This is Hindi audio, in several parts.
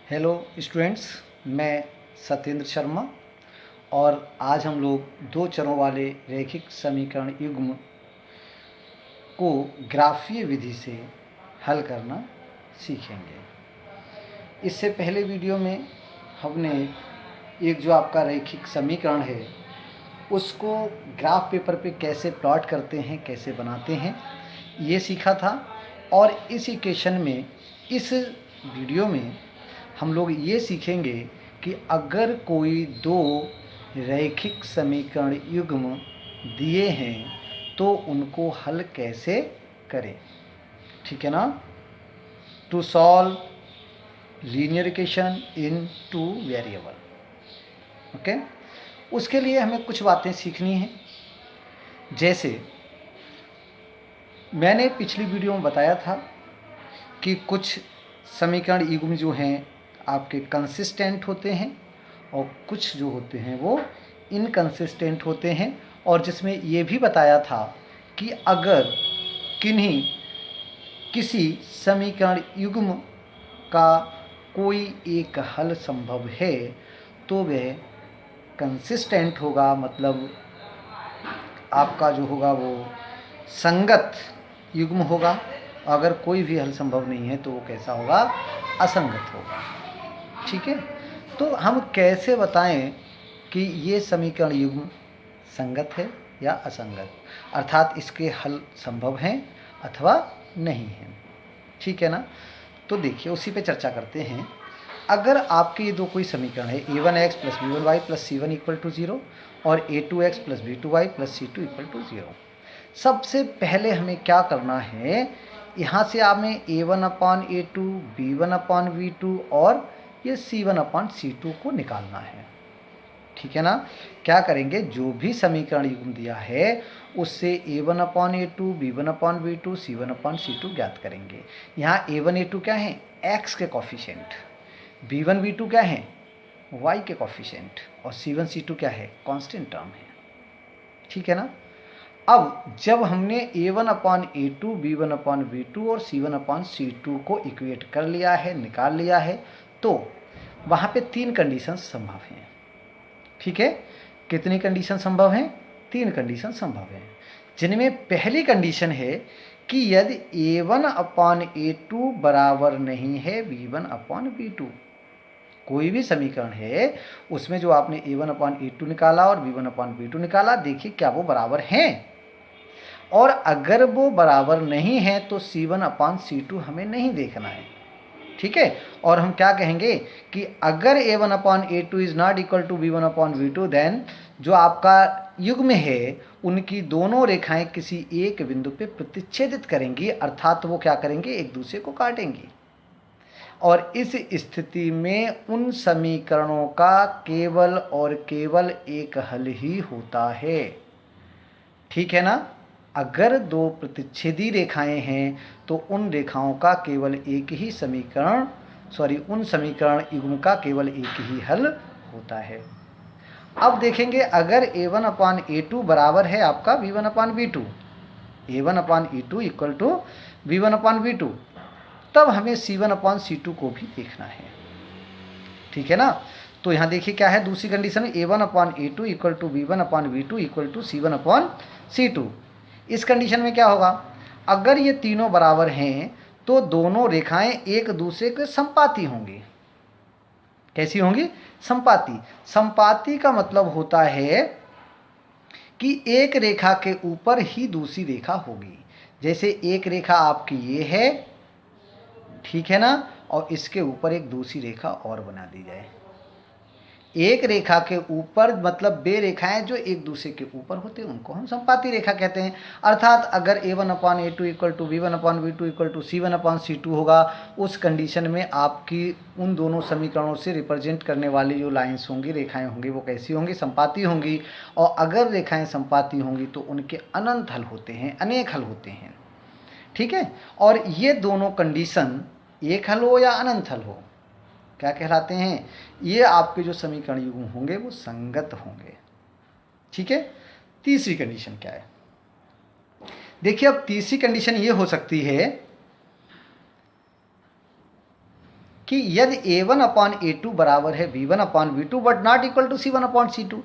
हेलो स्टूडेंट्स, मैं सत्येंद्र शर्मा और आज हम लोग दो चरों वाले रैखिक समीकरण युग्म को ग्राफीय विधि से हल करना सीखेंगे। इससे पहले वीडियो में हमने एक जो आपका रैखिक समीकरण है उसको ग्राफ पेपर पे कैसे प्लॉट करते हैं, कैसे बनाते हैं, ये सीखा था। और इस इक्वेशन में, इस वीडियो में हम लोग ये सीखेंगे कि अगर कोई दो रैखिक समीकरण युग्म दिए हैं तो उनको हल कैसे करें। ठीक है ना। To solve linear equation in two variable. Okay, उसके लिए हमें कुछ बातें सीखनी हैं। जैसे मैंने पिछली वीडियो में बताया था कि कुछ समीकरण युग्म जो हैं आपके कंसिस्टेंट होते हैं और कुछ जो होते हैं वो इनकंसिस्टेंट होते हैं, और जिसमें ये भी बताया था कि अगर किसी समीकरण युग्म का कोई एक हल संभव है तो वह कंसिस्टेंट होगा, मतलब आपका जो होगा वो संगत युग्म होगा। अगर कोई भी हल संभव नहीं है तो वो कैसा होगा, असंगत होगा। ठीक है, तो हम कैसे बताएं कि ये समीकरण युग्म संगत है या असंगत, अर्थात इसके हल संभव हैं अथवा नहीं हैं। ठीक है ना। तो देखिए उसी पे चर्चा करते हैं। अगर आपके ये दो कोई समीकरण है a1x + b1y + c1 = 0 और a2x + b2y + c2 = 0, सबसे पहले हमें क्या करना है, यहाँ से हमें a1/a2, b1/b2 और ये c1/c2 को निकालना है। ठीक है ना। क्या करेंगे, जो भी समीकरण युग्म दिया है उससे a1/a2, b1/b2, c1/c2 ज्ञात करेंगे। यहाँ a1 a2 क्या है, x के कॉफिशिएंट, b1 b2 क्या है, y के कॉफिशिएंट, और c1 c2 क्या है, कांस्टेंट टर्म है। ठीक है ना। अब जब हमने a1/a2, b1/b2 और c1/c2 को इक्वेट कर लिया है, निकाल लिया है, तो वहाँ पे तीन कंडीशंस संभव हैं। ठीक है, कितनी कंडीशन संभव हैं, तीन कंडीशन संभव हैं, जिनमें पहली कंडीशन है कि यदि a1/a2 बराबर नहीं है b1/b2। कोई भी समीकरण है उसमें जो आपने a1/a2 निकाला और b1/b2 निकाला, देखिए क्या वो बराबर हैं, और अगर वो बराबर नहीं है तो c1/c2 हमें नहीं देखना है। ठीक है, और हम क्या कहेंगे कि अगर a1/a2 is not equal to b1/b2, then जो आपका युग्म है उनकी दोनों रेखाएं किसी एक बिंदु पे प्रतिच्छेदित करेंगी, अर्थात वो क्या करेंगे, एक दूसरे को काटेंगी, और इस स्थिति में उन समीकरणों का केवल और केवल एक हल ही होता है। ठीक है ना। अगर दो प्रतिच्छेदी रेखाएं हैं तो उन रेखाओं का केवल एक ही समीकरण, उन समीकरण युग्म का केवल एक ही हल होता है। अब देखेंगे अगर a1/a2 बराबर है आपका b1/b2, a1/a2 equal to b1/b2, तब हमें c1/c2 को भी देखना है। ठीक है ना। तो यहाँ देखिए क्या है, दूसरी कंडीशन में a1/a2 equal to b1/b2 equal to c1/c2। इस कंडीशन में क्या होगा, अगर ये तीनों बराबर हैं तो दोनों रेखाएं एक दूसरे के संपाती होंगी। कैसी होंगी, संपाती। संपाती का मतलब होता है कि एक रेखा के ऊपर ही दूसरी रेखा होगी। जैसे एक रेखा आपकी ये है, ठीक है ना, और इसके ऊपर एक दूसरी रेखा और बना दी जाए। एक रेखा के ऊपर मतलब बे रेखाएं जो एक दूसरे के ऊपर होते हैं उनको हम संपाती रेखा कहते हैं। अर्थात अगर a1/a2 equal to b1/b2 equal to c1/c2 होगा, उस कंडीशन में आपकी उन दोनों समीकरणों से रिप्रेजेंट करने वाली जो लाइंस होंगी, रेखाएं होंगी, वो कैसी होंगी, संपाती होंगी। और अगर रेखाएं संपाती होंगी तो उनके अनंत हल होते हैं, अनेक हल होते हैं। ठीक है, और ये दोनों कंडीशन एक हल हो या अनंत हल हो, क्या कहलाते हैं, ये आपके जो समीकरण युग्म होंगे वो संगत होंगे। ठीक है। तीसरी कंडीशन क्या है, देखिए अब तीसरी कंडीशन ये हो सकती है कि यदि a1 अपॉन a2 बराबर है b1 upon b2 but not equal to c1 upon c2।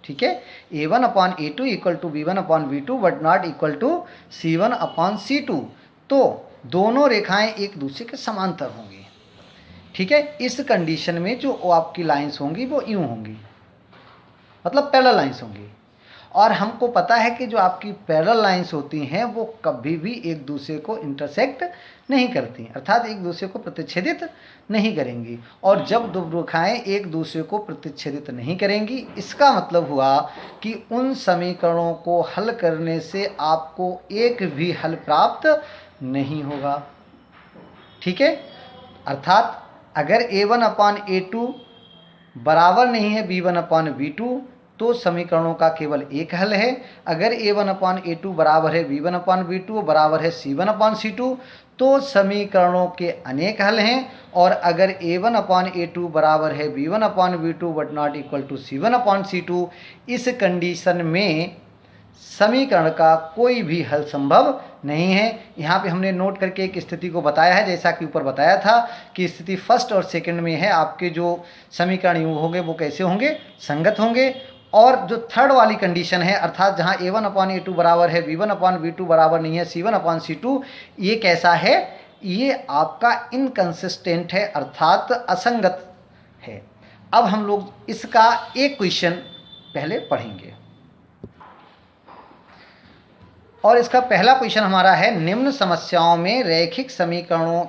ठीक है, a1 upon a2 equal to b1 upon b2 but not equal to c1 upon c2, तो दोनों रेखाएं एक दूसरे के समांतर होंगी। ठीक है, इस कंडीशन में जो आपकी लाइंस होंगी वो यूं होंगी, मतलब पैरेलल लाइंस होंगी। और हमको पता है कि जो आपकी पैरेलल लाइंस होती हैं वो कभी भी एक दूसरे को इंटरसेक्ट नहीं करती, अर्थात एक दूसरे को प्रतिच्छेदित नहीं करेंगी। और जब दो रेखाएं एक दूसरे को प्रतिच्छेदित नहीं करेंगी, इसका मतलब हुआ कि उन समीकरणों को हल करने से आपको एक भी हल प्राप्त नहीं होगा। ठीक है, अर्थात अगर a1 अपॉन a2 बराबर नहीं है b1 अपॉन b2 तो समीकरणों का केवल एक हल है। अगर a1 अपॉन a2 बराबर है b1 अपॉन b2 बराबर है c1 अपॉन c2 तो समीकरणों के अनेक हल हैं। और अगर a1 अपॉन a2 बराबर है b1 upon b2 but not equal to c1 upon c2, इस कंडीशन में समीकरण का कोई भी हल संभव नहीं है। यहाँ पे हमने नोट करके एक स्थिति को बताया है, जैसा कि ऊपर बताया था कि स्थिति फर्स्ट और सेकंड में है, आपके जो समीकरण यूँ होंगे वो कैसे होंगे, संगत होंगे। और जो थर्ड वाली कंडीशन है, अर्थात जहाँ a1 अपॉन a2 बराबर है b1 अपॉन b2 बराबर नहीं है c1 अपॉन c2, ये कैसा है, ये आपका इनकंसिस्टेंट है, अर्थात असंगत है। अब हम लोग इसका एक क्वेश्चन पहले पढ़ेंगे और इसका पहला क्वेश्चन हमारा है, निम्न समस्याओं में रैखिक समीकरणों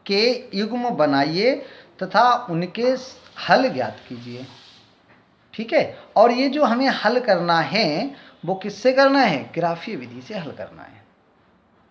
के युग्म बनाइए तथा उनके हल ज्ञात कीजिए। ठीक है, और ये जो हमें हल करना है वो किससे करना है, ग्राफीय विधि से हल करना है।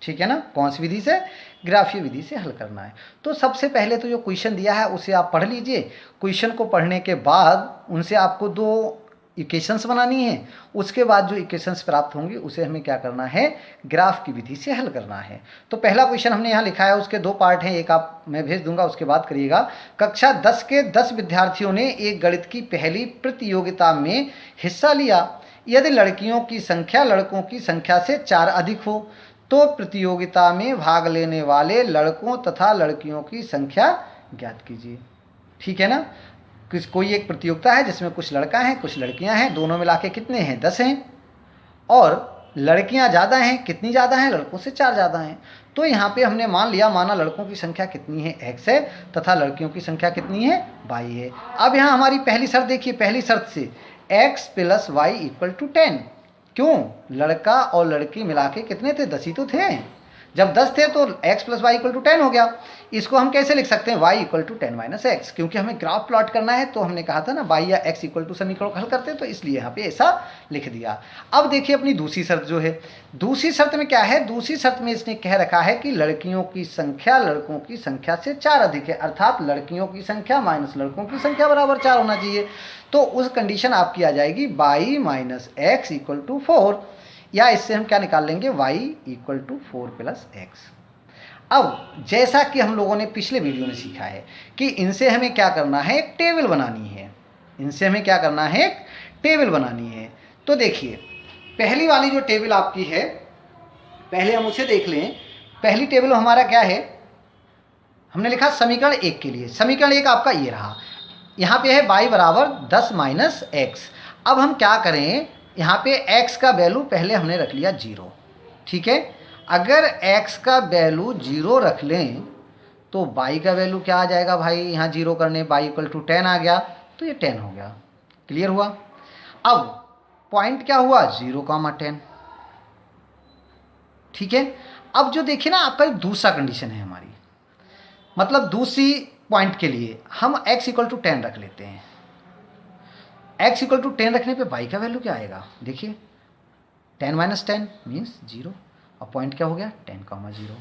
ठीक है ना, कौन सी विधि से, ग्राफीय विधि से हल करना है। तो सबसे पहले तो जो क्वेश्चन दिया है उसे आप पढ़ लीजिए। क्वेश्चन को पढ़ने के बाद उनसे आपको दो इक्वेशंस बनानी है, उसके बाद जो इक्वेशंस प्राप्त होंगी उसे हमें क्या करना है, ग्राफ की विधि से हल करना है। तो पहला क्वेश्चन हमने यहाँ लिखा है, उसके दो पार्ट हैं, एक आप मैं भेज दूंगा, उसके बाद करिएगा। कक्षा 10 के 10 विद्यार्थियों ने एक गणित की पहली प्रतियोगिता में हिस्सा लिया। यदि लड़कियों की संख्या लड़कों की संख्या से 4 अधिक हो तो प्रतियोगिता में भाग लेने वाले लड़कों तथा लड़कियों की संख्या ज्ञात कीजिए। ठीक है ना, कोई एक प्रतियोगिता है जिसमें कुछ लड़का हैं कुछ लड़कियां हैं, दोनों मिला के कितने हैं, 10 हैं। और लड़कियां ज़्यादा हैं, कितनी ज़्यादा हैं, लड़कों से 4 ज़्यादा हैं। तो यहाँ पे हमने माना लड़कों की संख्या कितनी है, x है, तथा लड़कियों की संख्या कितनी है, y है। अब यहाँ हमारी पहली शर्त देखिए, पहली शर्त से x plus Y equal to 10। क्यों, लड़का और लड़की मिला के कितने थे, 10 ही तो थे। जब 10 थे तो x plus Y equal to 10 हो गया। इसको हम कैसे लिख सकते हैं, y equal to 10 minus X, क्योंकि हमें ग्राफ प्लॉट करना है। तो हमने कहा था ना y या x इक्वल टू समीकरण को हल करते हैं, तो इसलिए यहाँ पे ऐसा लिख दिया। अब देखिए अपनी दूसरी शर्त जो है, दूसरी शर्त में क्या है, दूसरी शर्त में इसने कह रखा है कि लड़कियों की संख्या लड़कों की संख्या से 4 अधिक है, अर्थात लड़कियों की संख्या माइनस लड़कों की संख्या बराबर 4 होना चाहिए। तो उस कंडीशन आपकी आ जाएगी y minus X equal to 4, या इससे हम क्या निकाल लेंगे, y equal to 4 plus X. अब जैसा कि हम लोगों ने पिछले वीडियो में सीखा है कि इनसे हमें क्या करना है, एक टेबल बनानी है। इनसे हमें क्या करना है, एक टेबल बनानी है। तो देखिए पहली वाली जो टेबल आपकी है, पहले हम उसे देख लें। पहली टेबल हमारा क्या है, हमने लिखा समीकरण 1 के लिए। समीकरण 1 आपका ये रहा, यहाँ पे है y बराबर 10 माइनस एक्स। अब हम क्या करें, यहाँ पे x का वैल्यू पहले हमने रख लिया 0। ठीक है, अगर x का वैल्यू 0 रख लें तो y का वैल्यू क्या आ जाएगा भाई, यहाँ 0 करने y इक्वल टू 10 आ गया, तो ये 10 हो गया। क्लियर हुआ। अब पॉइंट क्या हुआ, 0, 10। ठीक है, अब जो देखिए ना आपका दूसरा कंडीशन है हमारी, मतलब दूसरी पॉइंट के लिए हम x इक्वल टू 10 रख लेते हैं। x इक्वल टू 10 रखने पे y का वैल्यू क्या आएगा, देखिए 10 माइनस 10 मीन्स 0, और पॉइंट क्या हो गया, 10, 0।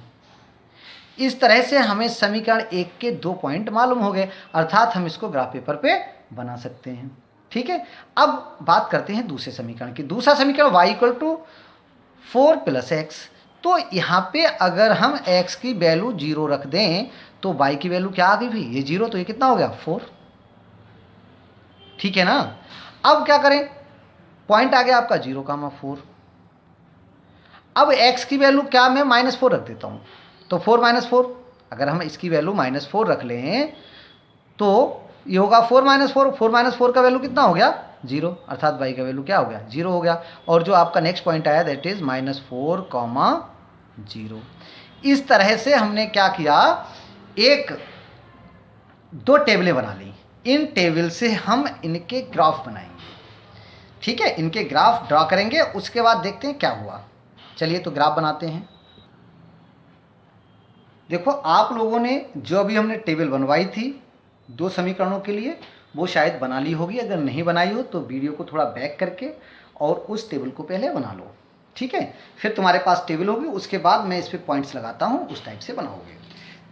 इस तरह से हमें समीकरण 1 के 2 पॉइंट मालूम हो गए, अर्थात हम इसको ग्राफ पेपर पे बना सकते हैं। ठीक है, अब बात करते हैं दूसरे समीकरण की। दूसरा समीकरण y equal to 4 plus X. तो यहाँ पे अगर हम x की वैल्यू 0 रख दें तो y की वैल्यू क्या आ गई भाई, ये 0, तो ये कितना हो गया, 4। ठीक है ना। अब क्या करें, पॉइंट आ गया आपका 0, 4। अब x की वैल्यू क्या, मैं -4 रख देता हूँ, तो 4 - 4, अगर हम इसकी वैल्यू -4 रख लें तो ये होगा 4 माइनस 4, 4 माइनस 4 का वैल्यू कितना हो गया 0, अर्थात y का वैल्यू क्या हो गया 0 हो गया। और जो आपका नेक्स्ट पॉइंट आया दैट इज -4, 0। इस तरह से हमने क्या किया, दो टेबलें बना ली। इन टेबल से हम इनके ग्राफ बनाएंगे, ठीक है, इनके ग्राफ ड्रॉ करेंगे, उसके बाद देखते हैं क्या हुआ। चलिए तो ग्राफ बनाते हैं। देखो आप लोगों ने जो अभी हमने टेबल बनवाई थी दो समीकरणों के लिए वो शायद बना ली होगी, अगर नहीं बनाई हो तो वीडियो को थोड़ा बैक करके और उस टेबल को पहले बना लो, ठीक है। फिर तुम्हारे पास टेबल होगी, उसके बाद मैं इस पर पॉइंट्स लगाता हूँ, उस टाइप से बनाओगे।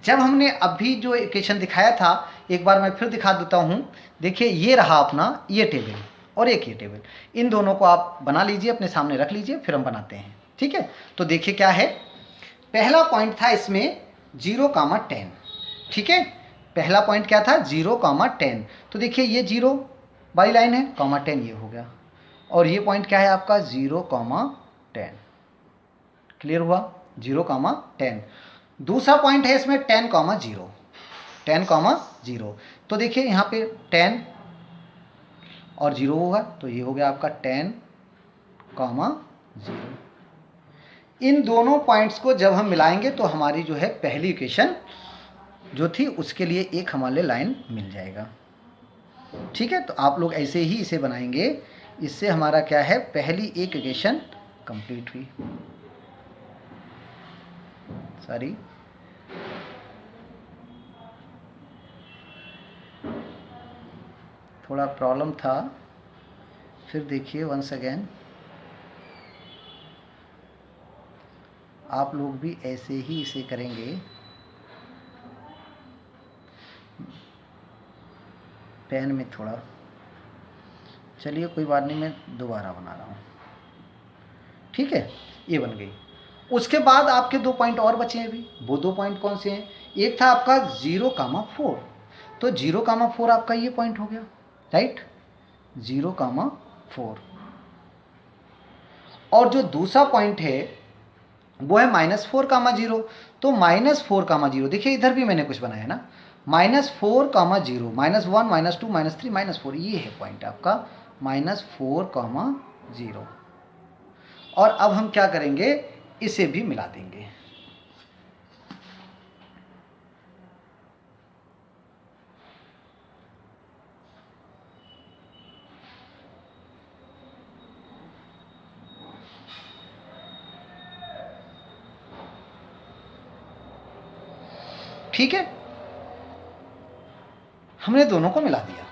जब हमने अभी जो इक्वेशन दिखाया था एक बार मैं फिर दिखा देता हूँ। देखिए ये रहा अपना ये टेबल और एक ये टेबल, इन दोनों को आप बना लीजिए, अपने सामने रख लीजिए, फिर हम बनाते हैं, ठीक है। तो देखिए क्या है, पहला पॉइंट था इसमें 0, 10, ठीक है। पहला पॉइंट क्या था 0, 10। तो देखिए ये 0 वाली लाइन है, (10) ये हो गया। और ये पॉइंट क्या है आपका 0, 10। क्लियर हुआ, 0, 10। दूसरा पॉइंट है इसमें 10, 0। तो देखिए यहाँ पे 10 और 0 होगा, तो ये हो गया आपका 10, 0। इन दोनों पॉइंट्स को जब हम मिलाएंगे तो हमारी जो है पहली इक्वेशन जो थी उसके लिए एक हमारे लाइन मिल जाएगा, ठीक है। तो आप लोग ऐसे ही इसे बनाएंगे, इससे हमारा क्या है पहली एक इक्वेशन कंप्लीट हुई। सॉरी, थोड़ा प्रॉब्लम था, फिर देखिए वंस अगेन। आप लोग भी ऐसे ही इसे करेंगे, पेन में थोड़ा, चलिए कोई बात नहीं, मैं दोबारा बना रहा हूँ, ठीक है। ये बन गई। उसके बाद आपके दो पॉइंट और बचे हैं अभी। वो दो पॉइंट कौन से हैं, एक था आपका 0, 4, तो 0, 4 आपका ये पॉइंट हो गया, राइट, 0, 4। और जो दूसरा पॉइंट है वो है -4, 0। तो -4, 0, देखिए इधर भी मैंने कुछ बनाया ना, -4, 0, -1, -2, -3, -4, ये है पॉइंट आपका -4, 0। और अब हम क्या करेंगे, इसे भी मिला देंगे। ठीक है, हमने दोनों को मिला दिया।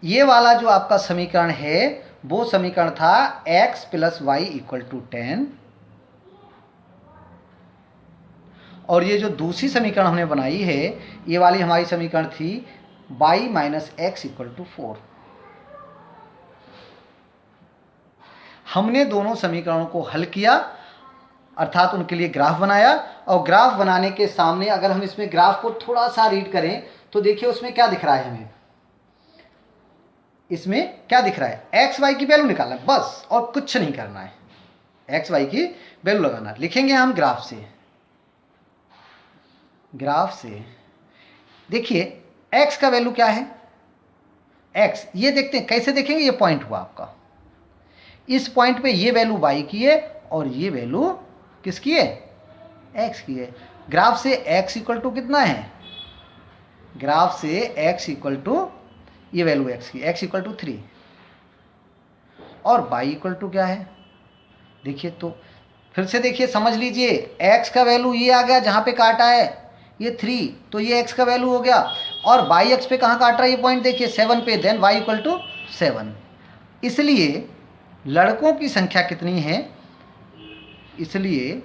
ये वाला जो आपका समीकरण है वो समीकरण था x + y = 10, और ये जो दूसरी समीकरण हमने बनाई है ये वाली हमारी समीकरण थी y - x = 4। हमने दोनों समीकरणों को हल किया, अर्थात उनके लिए ग्राफ बनाया, और ग्राफ बनाने के सामने अगर हम इसमें ग्राफ को थोड़ा सा रीड करें तो देखिए उसमें क्या दिख रहा है, हमें इसमें क्या दिख रहा है, एक्स वाई की वैल्यू निकालना है बस, और कुछ नहीं करना है। एक्स वाई की वैल्यू लगाना, लिखेंगे हम ग्राफ से देखिए एक्स का वैल्यू क्या है, एक्स, ये देखते हैं कैसे देखेंगे, ये पॉइंट हुआ आपका, इस पॉइंट पे ये वैल्यू वाई की है और ये वैल्यू किसकी है, एक्स की है। ग्राफ से एक्स इक्वल टू कितना है, ग्राफ से एक्स इक्वल टू ये वैल्यू एक्स की, एक्स इक्वल टू 3, और वाई इक्वल टू क्या है, देखिए तो फिर से देखिए समझ लीजिए, एक्स का वैल्यू ये आ गया जहाँ पे काटा है ये 3, तो ये एक्स का वैल्यू हो गया, और वाई एक्स पे कहाँ काट रहा है ये पॉइंट देखिए 7 पे, देन वाई इक्वल टू 7। इसलिए लड़कों की संख्या कितनी है, इसलिए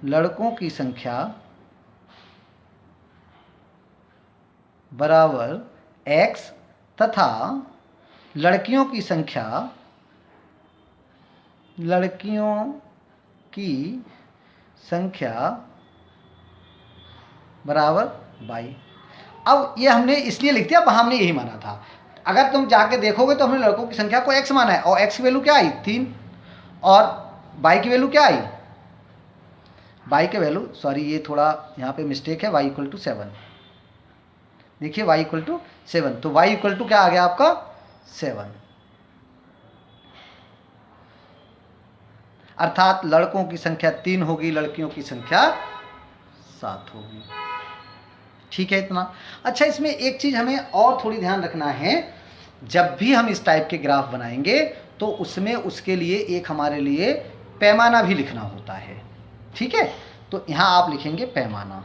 लड़कों की संख्या बराबर एक्स तथा लड़कियों की संख्या बराबर बाई। अब ये हमने इसलिए लिख दिया, वहाँ हमने यही माना था। अगर तुम जाके देखोगे तो हमने लड़कों की संख्या को x माना है, और x की वैल्यू क्या आई 3, और y की वैल्यू क्या आई, y की वैल्यू, सॉरी ये थोड़ा यहाँ पे मिस्टेक है, y = 7, देखिए y इक्वल टू 7, तो y इक्वल टू क्या आ गया आपका 7। अर्थात लड़कों की संख्या 3 होगी, लड़कियों की संख्या 7 होगी। ठीक है इतना। अच्छा, इसमें एक चीज हमें और थोड़ी ध्यान रखना है, जब भी हम इस टाइप के ग्राफ बनाएंगे तो उसमें उसके लिए एक हमारे लिए पैमाना भी लिखना होता है। ठीक है, तो यहां आप लिखेंगे पैमाना।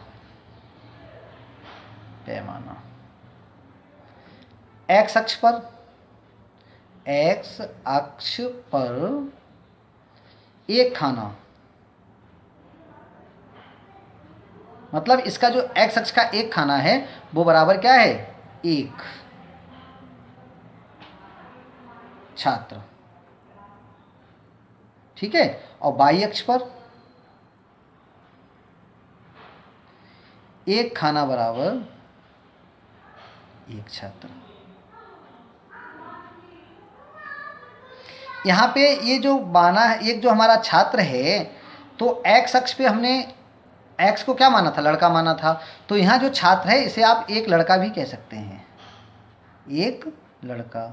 पैमाना एक्स अक्ष पर, एक्स अक्ष पर एक खाना, मतलब इसका जो एक्स अक्ष का एक खाना है वो बराबर क्या है, एक छात्र। ठीक है, और बाई अक्ष पर एक खाना बराबर एक छात्र। यहां पे ये जो माना है, एक जो हमारा छात्र है, तो एक्स अक्ष पे हमने एक्स को क्या माना था, लड़का माना था, तो यहाँ जो छात्र है इसे आप एक लड़का भी कह सकते हैं, एक लड़का,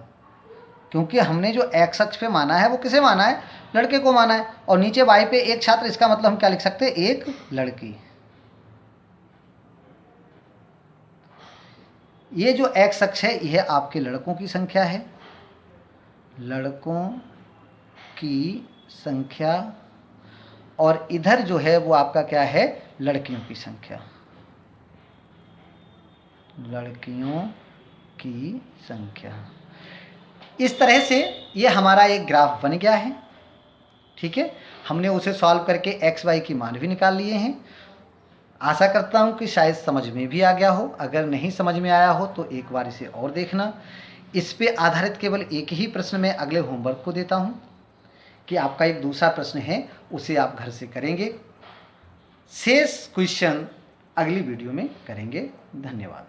क्योंकि हमने जो एक्स अक्ष पे माना है वो किसे माना है, लड़के को माना है। और नीचे वाई पे एक छात्र, इसका मतलब हम क्या लिख सकते हैं, एक लड़की। ये जो एक्स अक्ष है यह आपके लड़कों की संख्या है, लड़कों की संख्या, और इधर जो है वो आपका क्या है, लड़कियों की संख्या, लड़कियों की संख्या। इस तरह से ये हमारा एक ग्राफ बन गया है। ठीक है, हमने उसे सॉल्व करके एक्स वाई की मान भी निकाल लिए हैं। आशा करता हूँ कि शायद समझ में भी आ गया हो। अगर नहीं समझ में आया हो तो एक बार इसे और देखना। इस पे आधारित केवल एक ही प्रश्न मैं अगले होमवर्क को देता हूँ कि आपका एक दूसरा प्रश्न है, उसे आप घर से करेंगे। शेष क्वेश्चन अगली वीडियो में करेंगे। धन्यवाद।